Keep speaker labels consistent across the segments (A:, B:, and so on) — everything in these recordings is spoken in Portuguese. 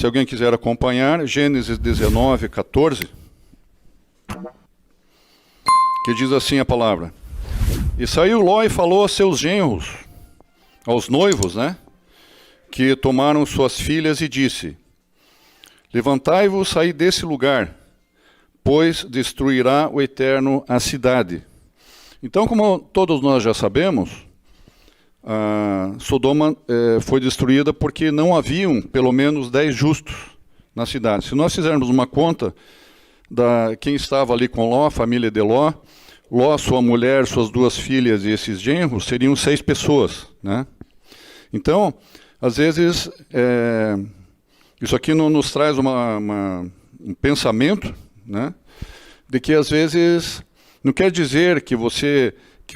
A: alguém quiser acompanhar, Gênesis 19, 14, que diz assim a palavra: E saiu Ló e falou a seus genros, aos noivos, né, que tomaram suas filhas, e disse: Levantai-vos, saí desse lugar, pois destruirá o Eterno a cidade. Então, como todos nós já sabemos, Sodoma foi destruída porque não haviam pelo menos 10 justos na cidade. Se nós fizermos uma conta quem estava ali com Ló, a família de Ló, sua mulher, suas 2 filhas e esses genros, seriam 6 pessoas, né? Então, às vezes, isso aqui nos traz um pensamento, né, de que às vezes não quer dizer que você,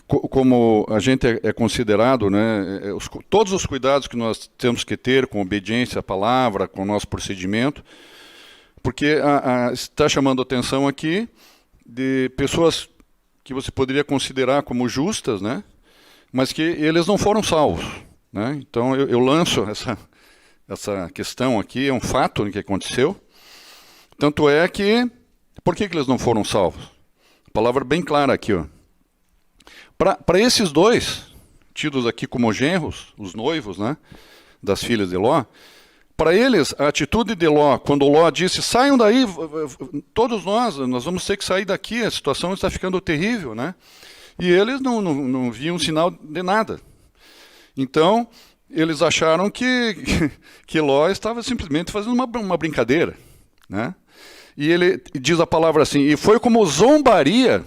A: como a gente é considerado, né, todos os cuidados que nós temos que ter com obediência à palavra, com o nosso procedimento, porque está chamando a atenção aqui de pessoas que você poderia considerar como justas, né, mas que eles não foram salvos, né? Então eu lanço essa questão aqui, é um fato que aconteceu. Tanto é que, por que eles não foram salvos? A palavra bem clara aqui, ó. Para esses 2, tidos aqui como genros, os noivos, né, das filhas de Ló, para eles, a atitude de Ló, quando Ló disse: saiam daí, todos nós vamos ter que sair daqui, a situação está ficando terrível, né? E eles não viam sinal de nada. Então, eles acharam que Ló estava simplesmente fazendo uma brincadeira, né? E ele diz a palavra assim: e foi como zombaria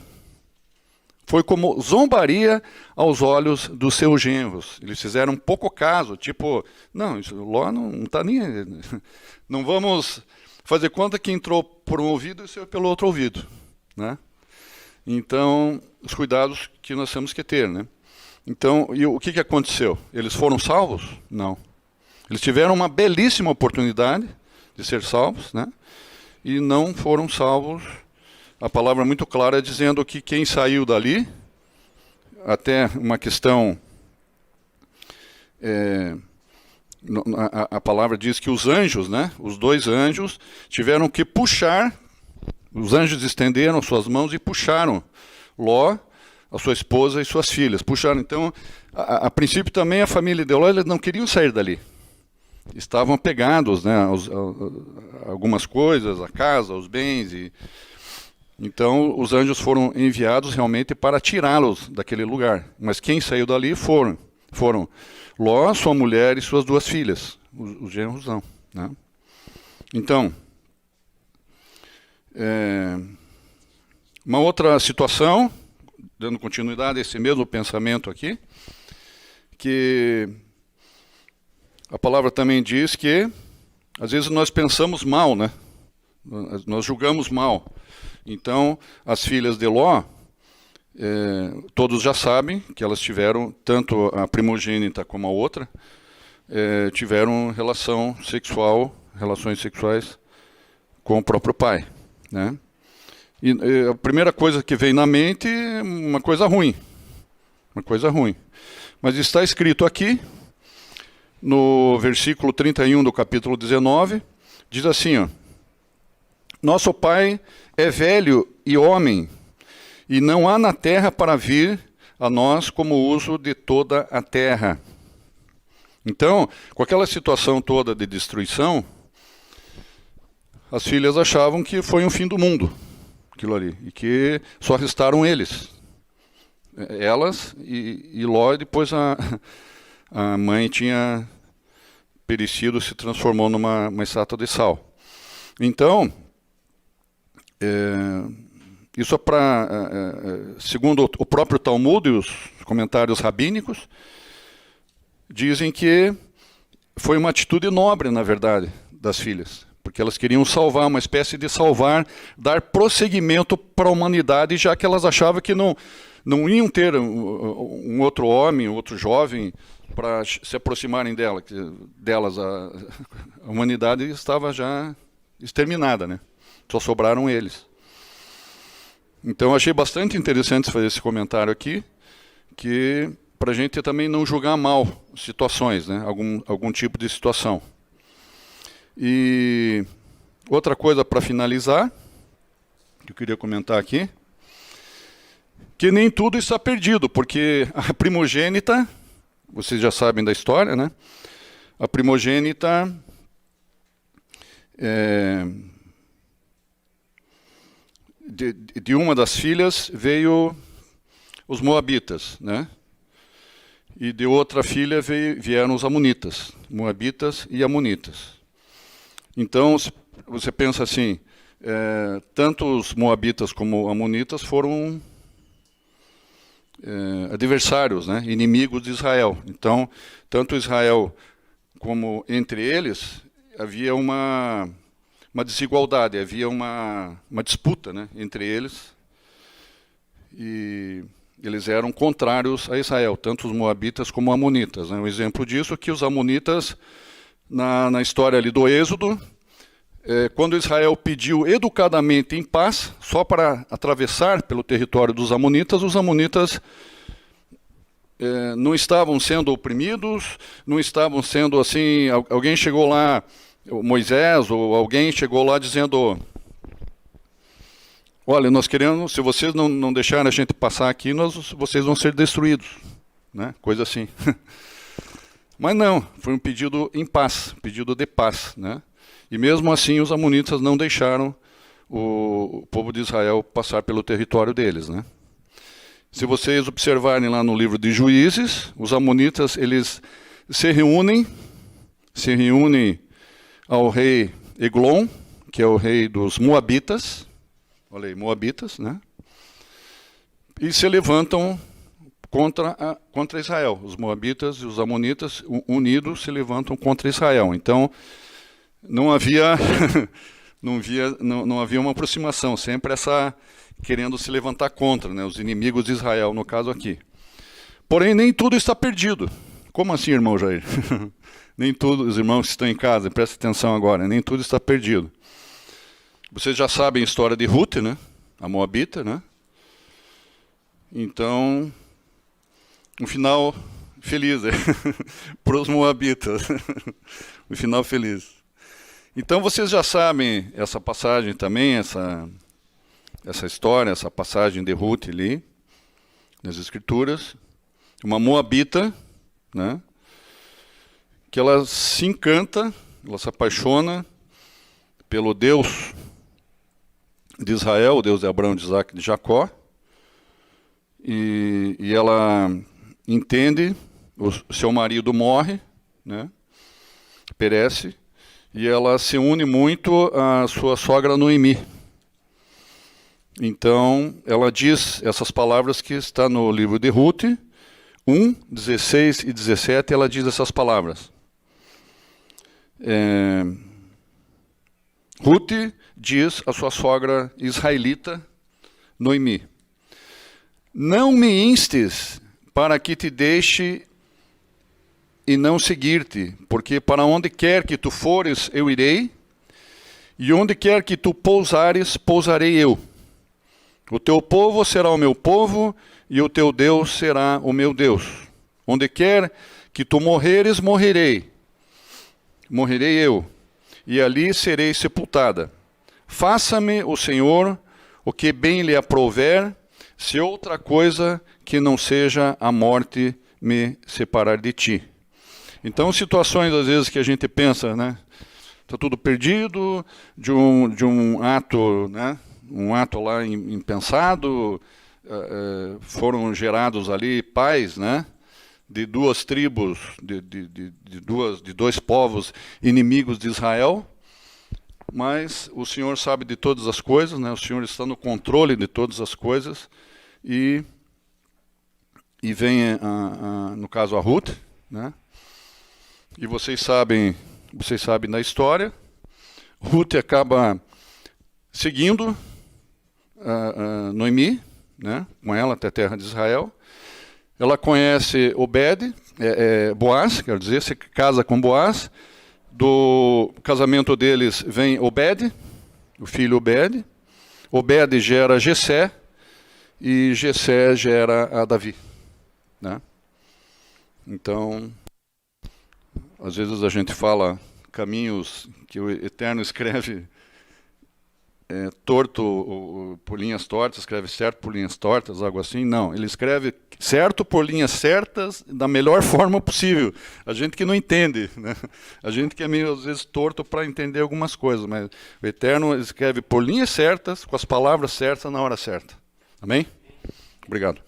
A: aos olhos dos seus genros. Eles fizeram pouco caso, tipo, não, Ló não está nem... Não vamos fazer conta que entrou por um ouvido e saiu pelo outro ouvido, né? Então, os cuidados que nós temos que ter, né? Então, e o que aconteceu? Eles foram salvos? Não. Eles tiveram uma belíssima oportunidade de ser salvos, né? E não foram salvos. A palavra é muito clara dizendo que quem saiu dali, até uma questão, a palavra diz que os anjos, né, os 2 anjos, tiveram que puxar, os anjos estenderam suas mãos e puxaram Ló, a sua esposa e suas filhas. Puxaram. Então, a princípio também a família de Ló, eles não queriam sair dali. Estavam apegados, né, a algumas coisas, a casa, aos bens. Então, os anjos foram enviados realmente para tirá-los daquele lugar. Mas quem saiu dali foram Ló, sua mulher e suas 2 filhas. Os genros não, né? Então, uma outra situação, dando continuidade a esse mesmo pensamento aqui, que a palavra também diz que, às vezes, nós pensamos mal, né? Nós julgamos mal. Então, as filhas de Ló, todos já sabem que elas tiveram, tanto a primogênita como a outra, tiveram relações sexuais com o próprio pai, né? E a primeira coisa que vem na mente é uma coisa ruim. Mas está escrito aqui, no versículo 31 do capítulo 19, diz assim, ó: Nosso pai é velho e homem, e não há na terra para vir a nós como uso de toda a terra. Então, com aquela situação toda de destruição, as filhas achavam que foi um fim do mundo, aquilo ali, e que só restaram eles. Elas e Ló, e depois a mãe tinha perecido, se transformou numa estátua de sal. Então, isso segundo o próprio Talmud e os comentários rabínicos, dizem que foi uma atitude nobre, na verdade, das filhas, porque elas queriam salvar, uma espécie de salvar, dar prosseguimento para a humanidade, já que elas achavam que não iam ter um outro homem, um outro jovem, para se aproximarem delas. A humanidade estava já exterminada, né? Só sobraram eles. Então, achei bastante interessante fazer esse comentário aqui, que para a gente também não julgar mal situações, né? Algum tipo de situação. E outra coisa para finalizar, que eu queria comentar aqui, que nem tudo está perdido, porque a primogênita, vocês já sabem da história, né? A primogênita de uma das filhas veio os moabitas, né? E de outra filha vieram os amonitas, moabitas e amonitas. Então, você pensa assim, tanto os moabitas como amonitas foram adversários, né? Inimigos de Israel. Então, tanto Israel como entre eles, havia uma desigualdade, havia uma disputa, né, entre eles. E eles eram contrários a Israel, tanto os moabitas como os amonitas, né? Um exemplo disso é que os amonitas, na história ali do Êxodo, quando Israel pediu educadamente em paz, só para atravessar pelo território dos amonitas, os amonitas não estavam sendo oprimidos, não estavam sendo assim, alguém chegou lá, Moisés ou alguém chegou lá dizendo, olha, nós queremos, se vocês não deixarem a gente passar aqui, vocês vão ser destruídos, né? Coisa assim. Mas não, foi um pedido em paz, pedido de paz, né? E mesmo assim os amonitas não deixaram o povo de Israel passar pelo território deles, né? Se vocês observarem lá no livro de Juízes, os amonitas, eles se reúnem ao rei Eglon, que é o rei dos moabitas, olha aí, moabitas, né? E se levantam contra Israel. Os moabitas e os amonitas unidos se levantam contra Israel. Então, não havia uma aproximação, sempre essa querendo se levantar contra, né, os inimigos de Israel, no caso aqui. Porém, nem tudo está perdido. Como assim, irmão Jair? Nem tudo, os irmãos que estão em casa, prestem atenção agora, nem tudo está perdido. Vocês já sabem a história de Ruth, né? A moabita, né? Então, um final feliz, né? Para os moabitas. Um final feliz. Então, vocês já sabem essa passagem também, essa história, essa passagem de Ruth ali, nas Escrituras. Uma moabita, né? Que ela se encanta, ela se apaixona pelo Deus de Israel, o Deus de Abraão, de Isaac e de Jacó, e ela entende, o seu marido morre, né, perece, e ela se une muito à sua sogra Noemi. Então, ela diz essas palavras que está no livro de Ruth, 1, 16 e 17, ela diz essas palavras. Ruth diz à sua sogra israelita, Noemi, não me instes para que te deixe e não seguir-te, porque para onde quer que tu fores, eu irei, e onde quer que tu pousares, pousarei eu. O teu povo será o meu povo, e o teu Deus será o meu Deus. Onde quer que tu morreres, morrerei eu, e ali serei sepultada. Faça-me o Senhor o que bem lhe aprouver, se outra coisa que não seja a morte me separar de ti. Então, situações às vezes que a gente pensa, né? Está tudo perdido, de um ato, né? Um ato lá impensado, foram gerados ali pais, né? De duas tribos, de dois povos inimigos de Israel, mas o Senhor sabe de todas as coisas, né? O Senhor está no controle de todas as coisas, e vem, no caso, a Ruth, né? E vocês sabem da história. Ruth acaba seguindo Noemi, né? Com ela até a terra de Israel. Ela conhece Boaz, quer dizer, se casa com Boaz. Do casamento deles vem Obed, o filho Obed. Obed gera Jessé, e Jessé gera a Davi, né? Então, às vezes a gente fala caminhos que o Eterno escreve torto por linhas tortas, escreve certo por linhas tortas, algo assim. Não, ele escreve certo por linhas certas, da melhor forma possível. A gente que não entende, né? A gente que é meio, às vezes, torto para entender algumas coisas, mas o Eterno escreve por linhas certas, com as palavras certas, na hora certa. Amém? Obrigado.